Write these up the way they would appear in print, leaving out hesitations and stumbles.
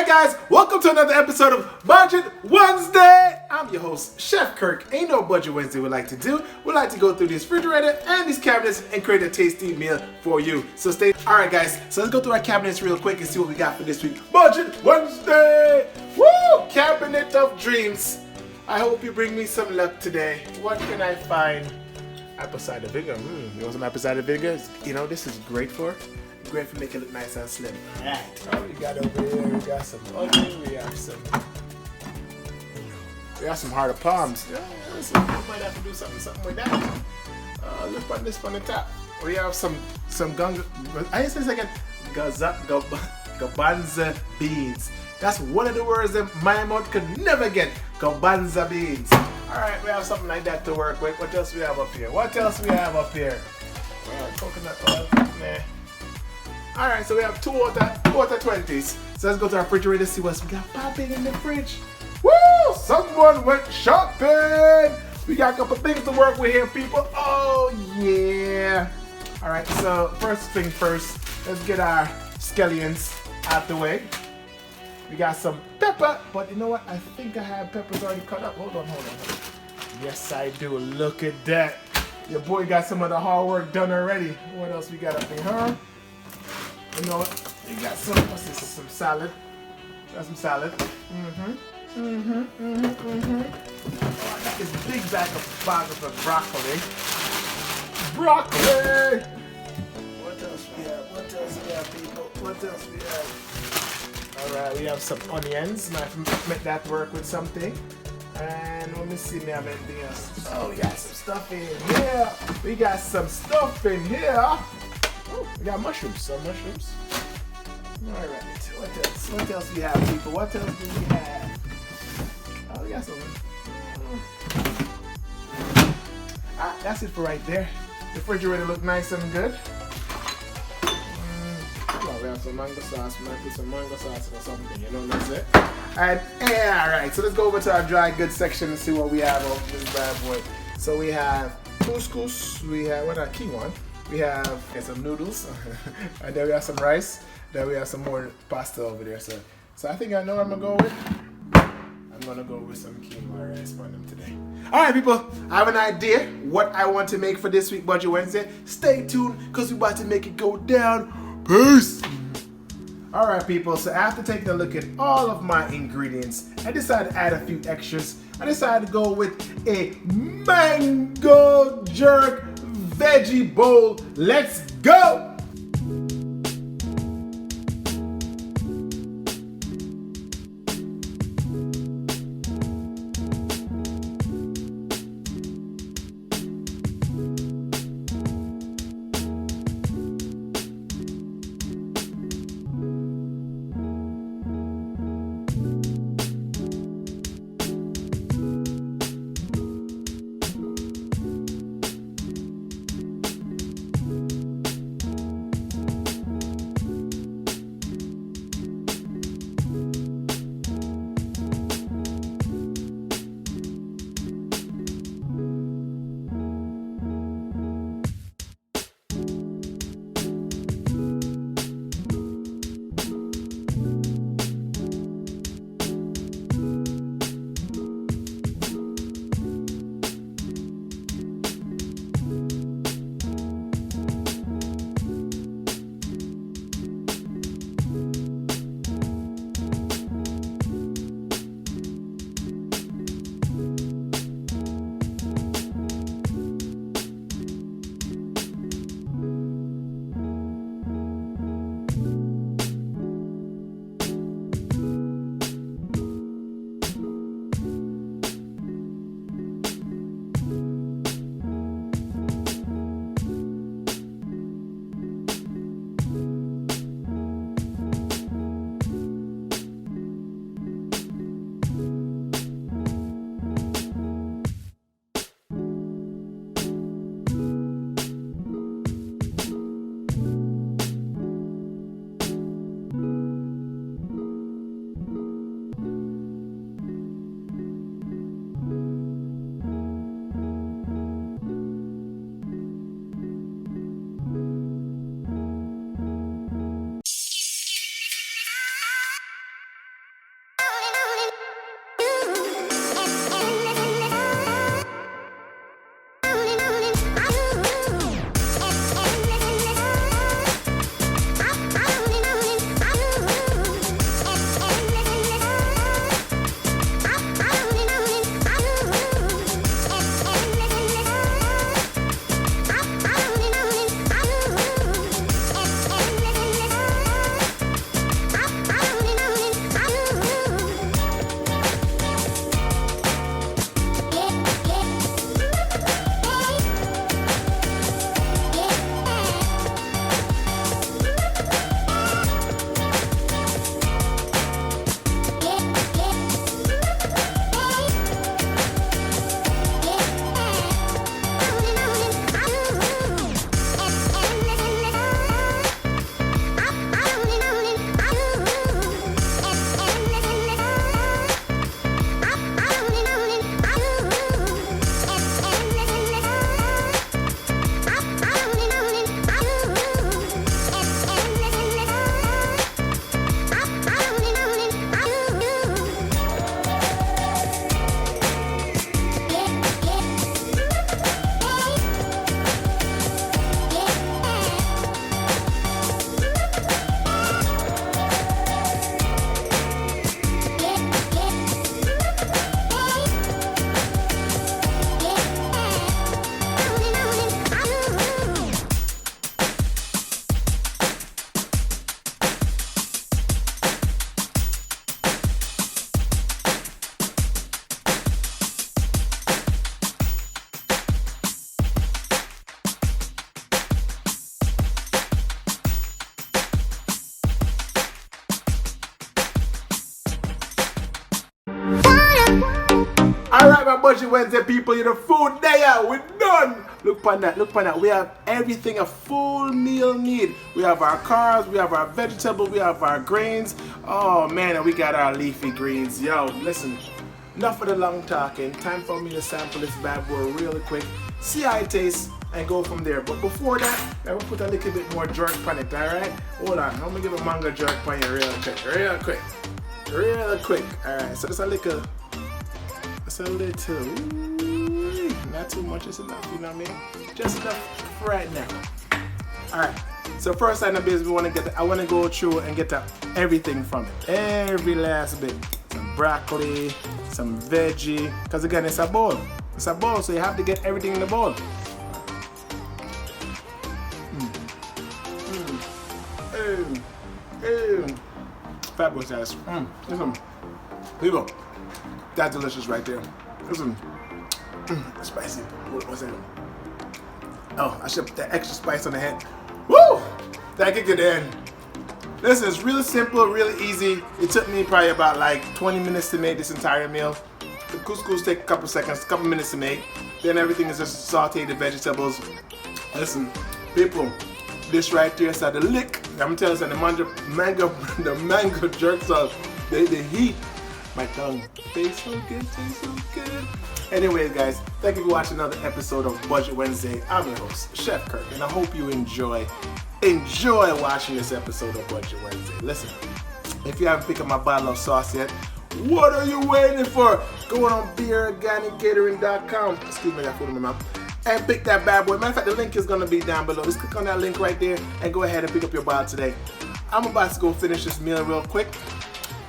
guys, welcome to another episode of Budget Wednesday. I'm your host, Chef Kirk. Ain't no Budget Wednesday we like to do. We like to go through this refrigerator and these cabinets and create a tasty meal for you. So stay. Alright guys, so let's go through our cabinets real quick and see what we got for this week. Budget Wednesday! Woo! Cabinet of Dreams. I hope you bring me some luck today. What can I find? Apple cider vinegar. You want some apple cider vinegar? You know, this is great for making it look nice and slim. Alright. Oh, we got over here, we got some onion, we have some harder palms. Yeah, we might have to do something with that. Look at this on the top. We have some gunga. I say it's like gabanza beans. That's one of the words that my mouth could never get. Gabanza beans. Alright, we have something like that to work with. What else we have up here? Coconut oil. Nah. Alright, so we have two water 20s. So let's go to our refrigerator to see what we got popping in the fridge. Woo! Someone went shopping! We got a couple things to work with here, people. Oh, yeah. Alright, so first thing first, let's get our scallions out the way. We got some pepper, but you know what? I think I have peppers already cut up. Hold on. Yes, I do. Look at that. Your boy got some of the hard work done already. What else we got up here, huh? You know what? We got some, what's this? Some salad. Got some salad. Oh, I got this big bag of broccoli. Broccoli! What else we have, people? Alright, we have some onions. Might make that work with something. And let me see, me have anything else. Oh, we got some stuff in here. Oh, we got mushrooms. Some mushrooms. Alright, what else we have, people? What else do we have? Oh, we got some. That's it for right there. The refrigerator look nice and good. We have some mango sauce. We might put some mango sauce or something, you know, that's it. And alright, so let's go over to our dry goods section and see what we have over this bad boy. So we have couscous, we have quinoa, we have some noodles, and then we have some rice, then we have some more pasta over there. So I think I know what I'm gonna go with. I'm gonna go with some quinoa rice for them today. Alright people, I have an idea what I want to make for this week Budget Wednesday. Stay tuned because we're about to make it go down. Peace! Alright people, so after taking a look at all of my ingredients, I decided to add a few extras. I decided to go with a Mango Jerk Veggie Bowl. Let's go! Budget Wednesday, people. You know, food there. We're done. Look upon that. Look upon that. We have everything a full meal need. We have our carbs. We have our vegetables. We have our grains. Oh, man. And we got our leafy greens. Yo, listen. Enough of the long talking. Time for me to sample this bad boy really quick. See how it tastes. And go from there. But before that, I will put a little bit more jerk on it, alright? Hold on, I'm gonna give a mango jerk on you real quick. Alright, so just a little, not too much, just enough, you know what I mean? Just enough for right now. Alright, so first item is I wanna go through and get everything from it. Every last bit. Some broccoli, some veggie, because again, it's a bowl. It's a bowl, so you have to get everything in the bowl. Fabulous ass. Listen, people, that's delicious right there. Listen, spicy. What's that? Oh, I should put that extra spice on the head. Woo! That could get in. Listen, it's really simple, really easy. It took me probably about like 20 minutes to make this entire meal. The couscous take a couple minutes to make. Then everything is just sauteed the vegetables. Listen, people. This right there is at the lick. I'm telling you, the mango jerk sauce. The heat. My tongue tastes so good, Anyways, guys, thank you for watching another episode of Budget Wednesday. I'm your host, Chef Kirk, and I hope you enjoy watching this episode of Budget Wednesday. Listen, if you haven't picked up my bottle of sauce yet, what are you waiting for? Go on beerorganicgatering.com. Excuse me, I got food in my mouth. And pick that bad boy. Matter of fact, the link is going to be down below. Just click on that link right there and go ahead and pick up your bottle today. I'm about to go finish this meal real quick.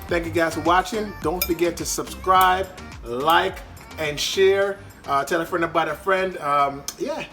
Thank you guys for watching. Don't forget to subscribe, like, and share. Tell a friend about a friend. Yeah.